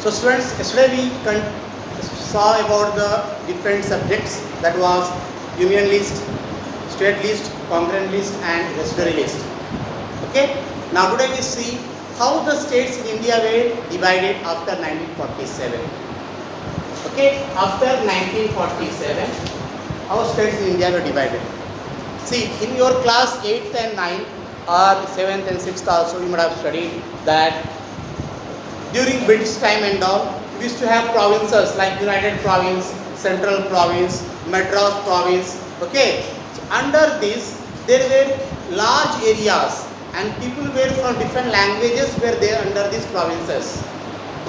So students, yesterday we saw about the different subjects, that was union list, state list, concurrent list and residuary list. Okay. Now today we see how the states in India were divided after 1947. Okay. After 1947, how states in India were divided. See, in your class 8th and 9th or 7th and 6th also you might have studied that during British time and all, we used to have provinces like United Province, Central Province, Madras Province. Okay, so under this there were large areas and people were from different languages were there under these provinces.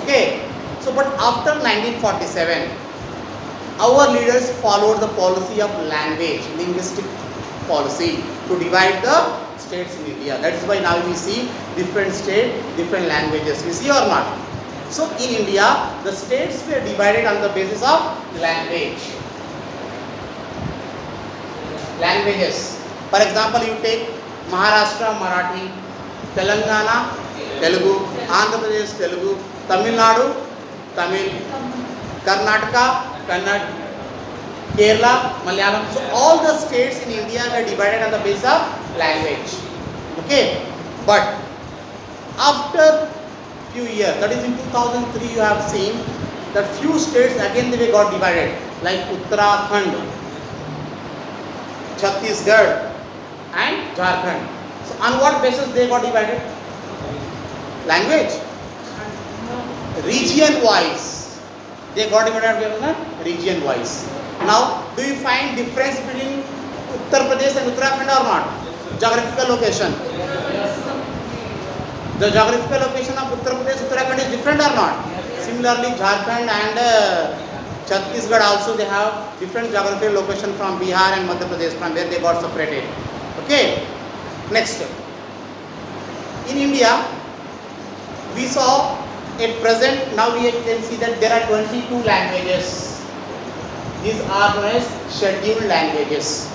Okay, so but after 1947, our leaders followed the policy of linguistic policy to divide the states in India. That is why now we see different state, different languages. We see or not? So in India, the states were divided on the basis of language. Languages. For example, you take Maharashtra, Marathi, Telangana, Telugu, Andhra Pradesh, Telugu, Tamil Nadu, Tamil, Karnataka, Kannada, Kerala, Malayalam. So all the states in India were divided on the basis of language. Okay, but after few years, that is in 2003, you have seen that few states again they got divided, like Uttarakhand, Chhattisgarh and Jharkhand. So on what basis they got divided? Language. Region wise, they got divided region wise. Now, do you find difference between Uttar Pradesh and Uttarakhand or not? Geographical location. The geographical location of Uttar Pradesh, Uttarakhand is different or not? Similarly, Jharkhand and Chhattisgarh also they have different geographical location from Bihar and Madhya Pradesh, from where they got separated. Okay. Next, in India, we saw at present now we can see that there are 22 languages. These are known as scheduled languages.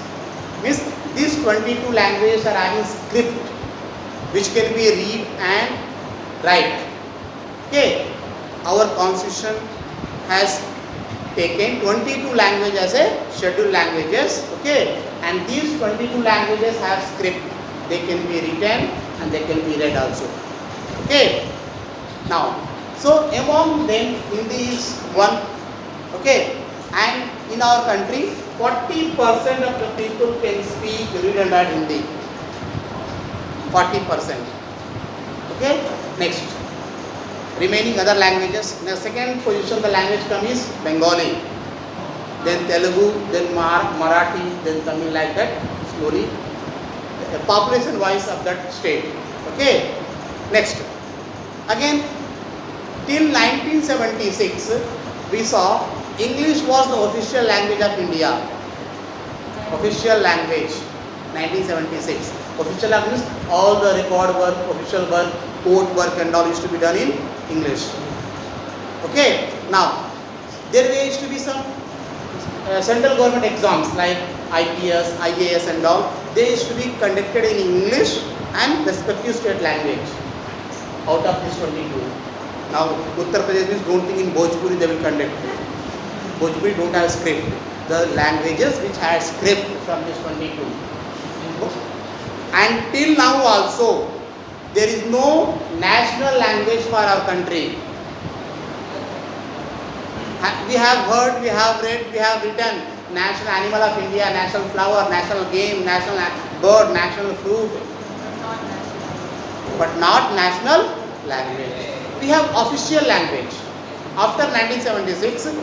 Means these 22 languages are having script which can be read and write. Okay, our constitution has taken 22 languages as a scheduled languages. Okay, and these 22 languages have script. They can be written and they can be read also. Okay, now so among them Hindi is one. Okay, and in our country 40% of the people can speak, read and write Hindi. 40%. Okay, next, remaining other languages. In the second position the language comes is Bengali, then Telugu, then Marathi, then Tamil, like that slowly, population wise of that state. Okay, next, again till 1976 we saw English was the official language of India. Official language, 1976. Official language, all the record work, official work, court work and all used to be done in English. Okay, now there used to be some central government exams like IPS, IAS and all. They used to be conducted in English and respective state language. Out of this 22. Now Uttar Pradesh means don't think in Bhojpuri they will conduct. Bhojpuri don't have script. The languages which had script from this 22. And till now also there is no national language for our country. We have heard, we have read, we have written national animal of India, national flower, national game, national bird, national fruit, but not national language. We have official language. After 1976,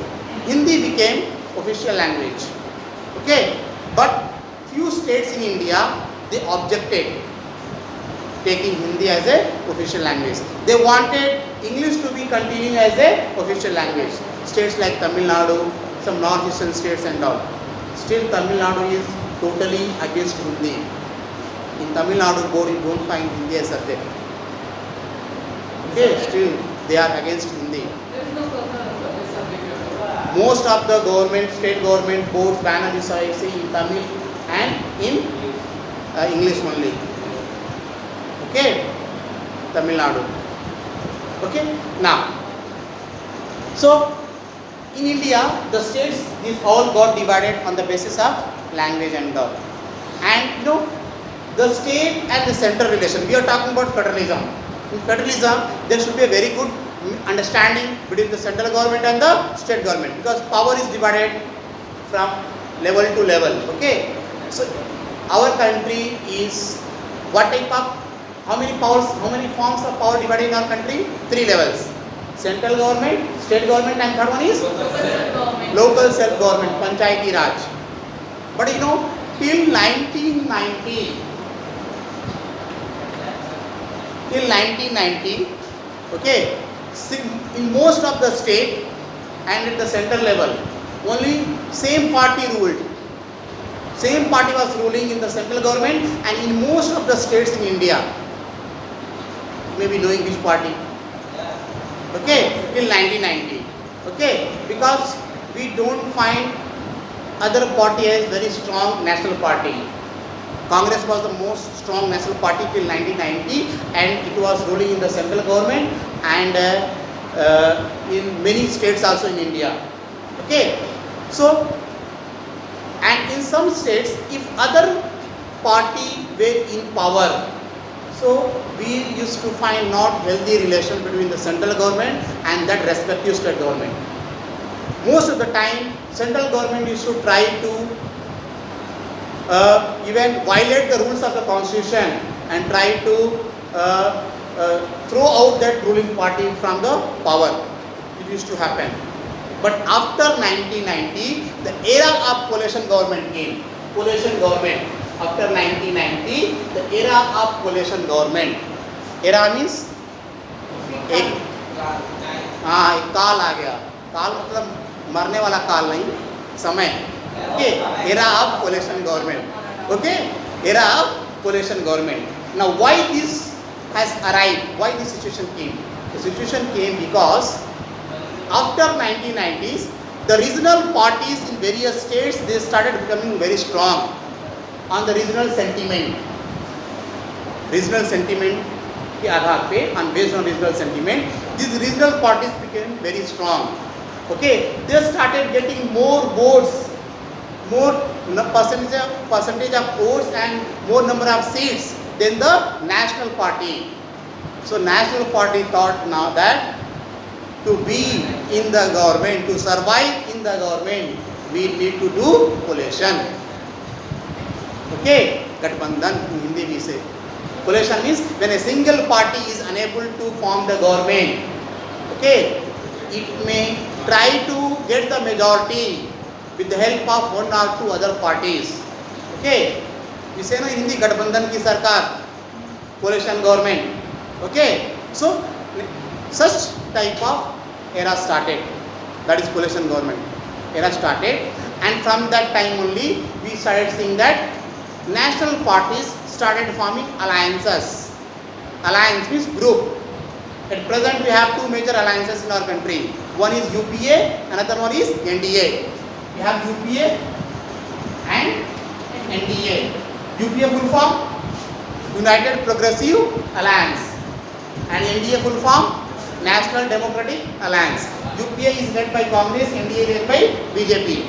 Hindi became official language. Okay, but few states in India they objected taking Hindi as a official language. They wanted English to be continuing as a official language. States like Tamil Nadu, some northeastern states and all. Still Tamil Nadu is totally against Hindi. In Tamil Nadu board you don't find Hindi as subject. Okay, still they are against Hindi. Most of the government, state government boards banner you see in Tamil and in English only. Okay, Tamil Nadu. Okay, now So in India, the states, these all got divided on the basis of language and all. And you know, the state and the central relation, we are talking about federalism. In federalism, there should be a very good understanding between the central government and the state government, because power is divided from level to level. Okay, so our country is what type of, how many powers, how many forms of power divided in our country? 3 levels: central government, state government, and third one is local self government, Panchayati Raj. But you know, till 1990, okay, in most of the state and at the central level, only same party ruled. Same party was ruling in the central government and in most of the states in India. You may be knowing which party. Okay, till 1990. Okay, because we don't find other party as very strong national party. Congress was the most strong national party till 1990, and it was ruling in the central government and in many states also in India. Okay, so and in some states, if other party were in power, so we used to find not healthy relation between the central government and that respective state government. Most of the time, central government used to try to even violate the rules of the constitution and try to throw out that ruling party from the power. It used to happen. But after 1990, the era of coalition government came. Coalition government. After 1990, the era of coalition government. Era means एक काल आ गया. काल मतलब मरने वाला काल नहीं, समय. Okay, era of coalition government. Okay, era of coalition government. Now, why this has arrived? Why this situation came? The situation came because after 1990s, the regional parties in various states, they started becoming very strong on the regional sentiment. Regional sentiment के आधार पे, and based on regional sentiment, these regional parties became very strong. Okay, they started getting more votes, more percentage of votes and more number of seats than the national party. So national party thought now that to be in the government, to survive in the government, we need to do coalition. Okay, Gathbandhan in Hindi we say. Coalition means when a single party is unable to form the government, okay, it may try to get the majority with the help of one or two other parties. Okay, we say na in Hindi Gathbandhan ki sarkar, coalition government. Okay, so such type of era started. That is coalition government. Era started, and from that time only we started seeing that national parties started forming alliances. Alliance means group. At present we have two major alliances in our country. One is UPA, another one is NDA. We have UPA and NDA. UPA full form United Progressive Alliance, and NDA full form National Democratic Alliance. UPA is led by Congress, NDA led by BJP.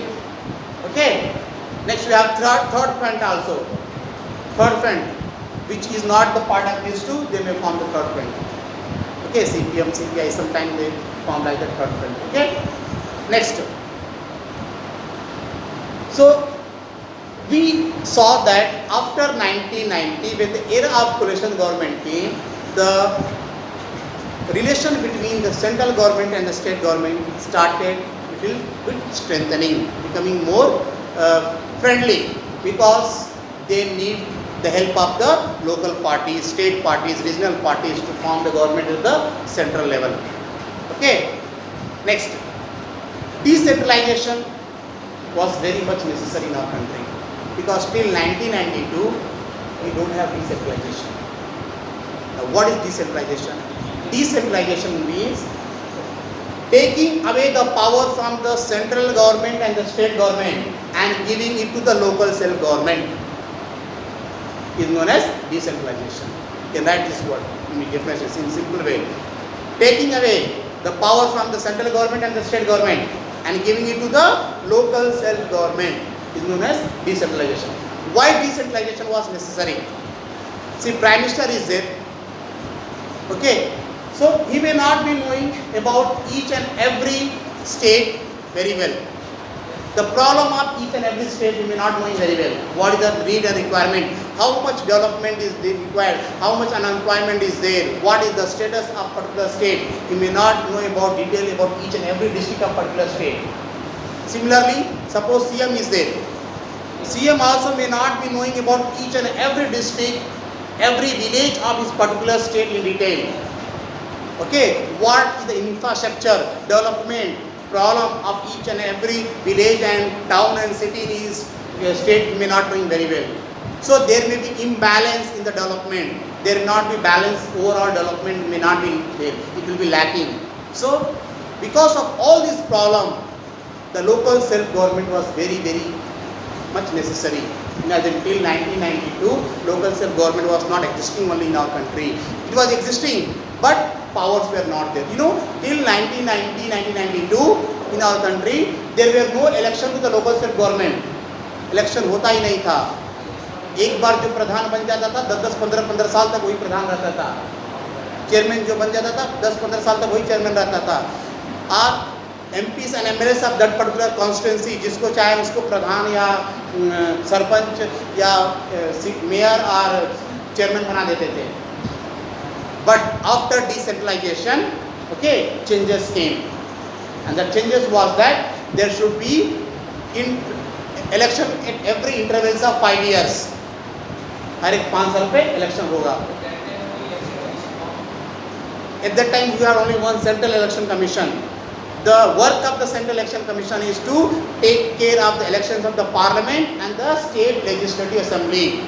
Okay. Next we have third front also. Third front, which is not the part of these two, they may form the third front. Okay, CPM, CPI, sometimes they form like the third front. Okay. Next. So we saw that after 1990, when the era of coalition government came, the relation between the central government and the state government started little bit strengthening, becoming more friendly, because they need the help of the local parties, state parties, regional parties to form the government at the central level. Okay. Next, decentralization was very much necessary in our country, because till 1992 we don't have decentralization. Now, what is decentralization? Decentralization means taking away the power from the central government and the state government and giving it to the local self-government is known as decentralization. You can write this word in definition in simple way. Taking away the power from the central government and the state government and giving it to the local self-government is known as decentralization. Why decentralization was necessary? See, Prime Minister is there. Okay, so he may not be knowing about each and every state very well. The problem of each and every state he may not knowing very well. What is the need and requirement? How much development is required? How much unemployment is there? What is the status of particular state? He may not know about detail about each and every district of particular state. Similarly, suppose CM is there. CM also may not be knowing about each and every district, every village of his particular state in detail. Okay, what is the infrastructure, development, problem of each and every village and town and city in his state may not knowing very well. So there may be imbalance in the development. There will not be balance, overall development may not be there. It will be lacking. So because of all this problem, the local self-government was very, very much necessary. As until 1992, local self-government was not existing only in our country. It was existing, but powers were not there. You know, till 1990, 1992 in our country, there were no election to the local self-government. Election होता ही नहीं था. एक बार जो प्रधान बन जाता था, 10-10, 15-15 साल तक वही प्रधान रहता था. चेयरमैन जो बन जाता था, 10-15 साल तक वही चेयरमैन रहता था. और MPs and MLAs of that particular constituency, जिसको चाहे उसको प्रधान या सरपंच या मेयर और चेयरमैन बना देते थे. But after decentralization, okay, changes came, and the changes was that there should be in election at every intervals of 5 years. हर एक 5 साल पे election होगा. At that time, we had only one Central Election Commission. The work of the Central Election Commission is to take care of the elections of the Parliament and the State Legislative Assembly.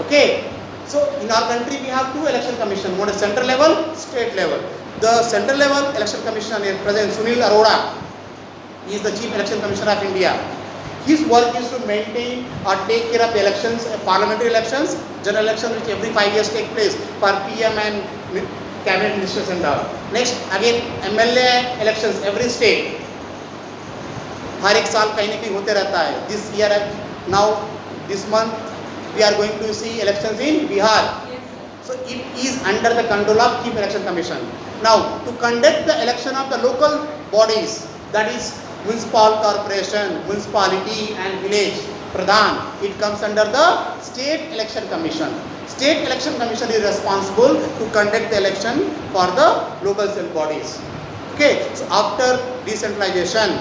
Okay. So in our country we have two election commission, one is central level, state level. The central level election commissioner is President Sunil Arora. He is the Chief Election Commissioner of India. His work is to maintain or take care of the elections, parliamentary elections, general elections which every 5 years take place for PM and cabinet ministers and all. Next again MLA elections every state. हर एक साल कहीं न कहीं होते रहता है. This year now this month we are going to see elections in Bihar. So it is under the control of Chief Election Commission. Now to conduct the election of the local bodies, that is municipal corporation, municipality and village pradhan, it comes under the State Election Commission. State Election Commission is responsible to conduct the election for the local self bodies. Okay, so after decentralization,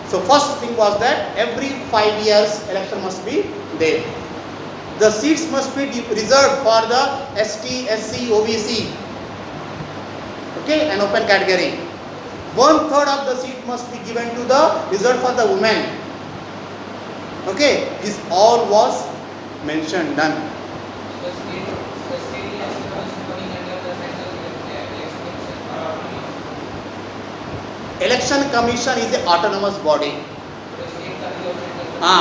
so first thing was that every 5 years election must be there. The seats must be reserved for the ST, SC, OBC, okay, an open category. 1/3 of the seat must be given to the reserved for the women. Okay, this all was mentioned, done. Election Commission is an autonomous body.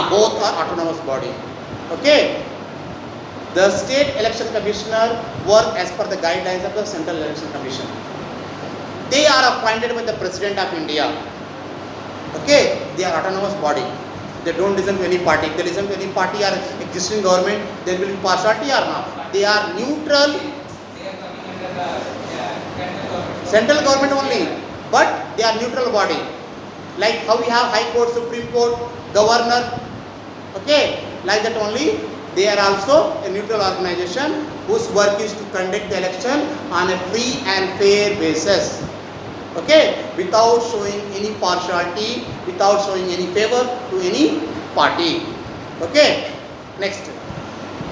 Both are autonomous body. Okay. The State Election Commissioner work as per the guidelines of the Central Election Commission. They are appointed by the President of India. Okay, they are autonomous body. They don't listen to any party. If they listen to any party or existing government, there will be partiality or not. They are neutral. Central government only, but they are neutral body. Like how we have High Court, Supreme Court, Governor. Okay, like that only. They are also a neutral organization whose work is to conduct the election on a free and fair basis. Okay, without showing any partiality, without showing any favor to any party. Okay, next,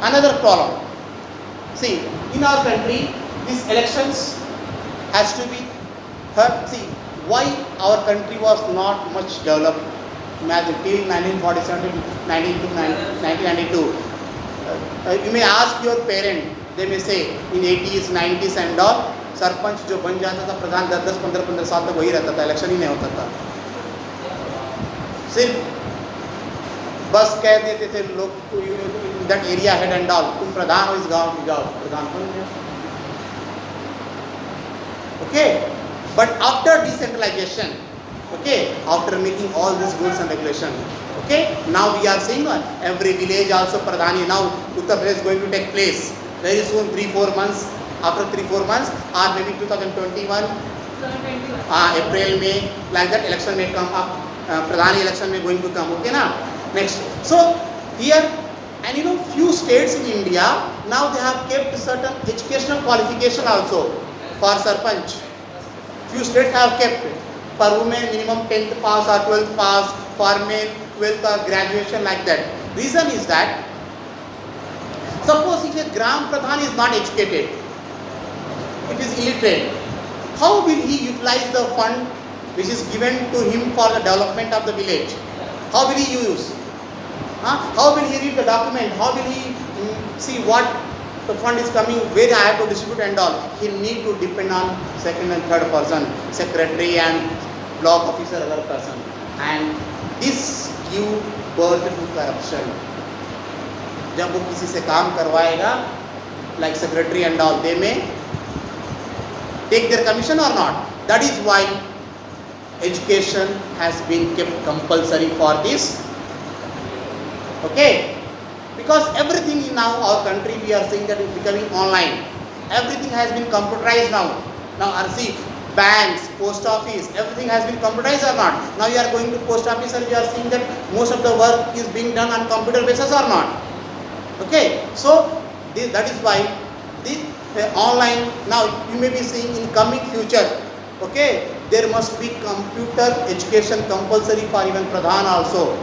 another problem. See, in our country, these elections has to be heard. See, why our country was not much developed till 1947 to 1992. You may ask your parent, they may say in 80s, 90s and all, sarpanch जो बन जाता था प्रधान 10-10, 15-15 साल तक वही रहता था, election ही नहीं होता था. सिर्फ बस कह देते थे लोग that area head and all, तुम प्रधान हो इस गांव की, जाओ प्रधान बन गए. Okay, But after decentralization, okay, after making all these rules and regulations, okay, now we are seeing every village also Pradhani. Now Uttar Pradesh is going to take place very soon, 3-4 months. After 3-4 months, or maybe 2021, April, May, like that election may come up. Pradhani election may going to come. Okay, na? Next. So here, and you know, few states in India now they have kept certain educational qualification also for Sarpanch. Few states have kept for women minimum 10th pass or 12th pass, for men 12th or graduation, like that. Reason is that suppose if a Gram Pradhan is not educated, it is illiterate, how will he utilize the fund which is given to him for the development of the village? How will he use? How will he read the document? How will he see what the fund is coming, where I have to distribute and all? He need to depend on second and third person, secretary and block officer, other person, and this give birth to corruption. जब वो किसी से काम करवाएगा, like secretary and all, they may take their commission or not. That is why education has been kept compulsory for this. Okay, because everything in now our country we are seeing that is becoming online. Everything has been computerized now. Now see, banks, post office, everything has been computerized or not. Now you are going to post office and you are seeing that most of the work is being done on computer basis or not. Okay, so that is why the online, now you may be seeing in coming future, okay, there must be computer education compulsory for even Pradhan also.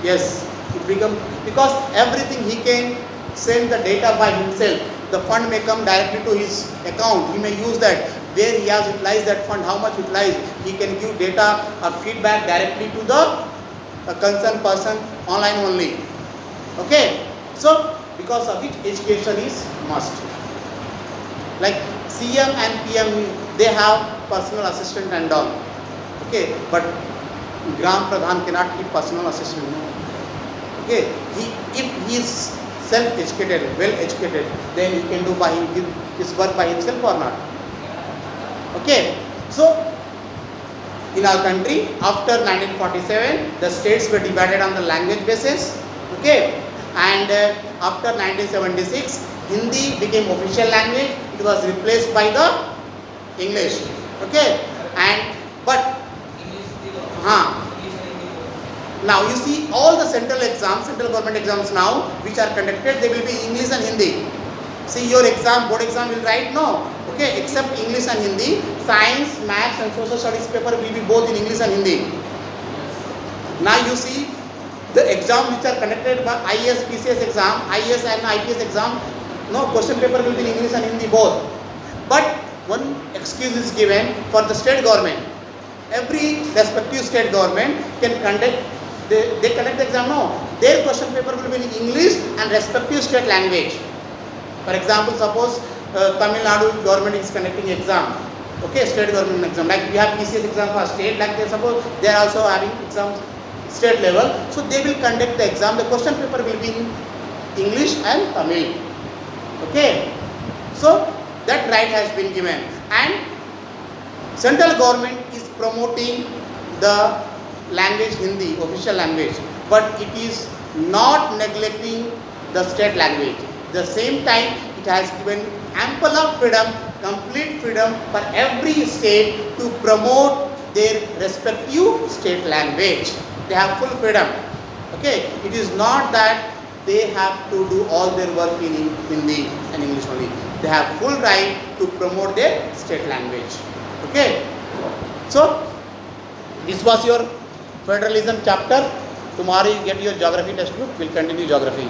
Yes, it become, because everything he can send the data by himself. The fund may come directly to his account. He may use that. Where he has utilized that fund, how much utilized, he can give data or feedback directly to the concerned person online only. Okay, so because of which education is must. Like CM and PM, they have personal assistant and all. Okay, but Gram Pradhan cannot keep personal assistant. Okay, if he is self-educated, well-educated, then he can do by his work by himself or not. Okay, so in our country after 1947, the states were divided on the language basis. Okay, and after 1976, Hindi became official language. It was replaced by the English. Okay, and but now you see all the central exams, central government exams now which are conducted, they will be English and Hindi. See your exam, board exam will write no, okay, except English and Hindi. Science, maths and social studies paper will be both in English and Hindi. Now you see the exam which are conducted by IAS, PCS exam, IAS and IPS exam, no, question paper will be in English and Hindi both. But one excuse is given for the state government. Every respective state government can conduct, they conduct the exam, no, their question paper will be in English and respective state language. For example, suppose Tamil Nadu government is conducting exam, okay, state government exam, like we have PCS exam for state, like they suppose they are also having exams state level, so they will conduct the exam, the question paper will be in English and Tamil. Okay, so that right has been given, and central government is promoting the language Hindi, official language, but it is not neglecting the state language. At the same time, it has given ample of freedom, complete freedom for every state to promote their respective state language. They have full freedom. Okay, it is not that they have to do all their work in Hindi and English only. They have full right to promote their state language. Okay, so this was your federalism chapter. Tomorrow you get your geography textbook. We'll continue geography.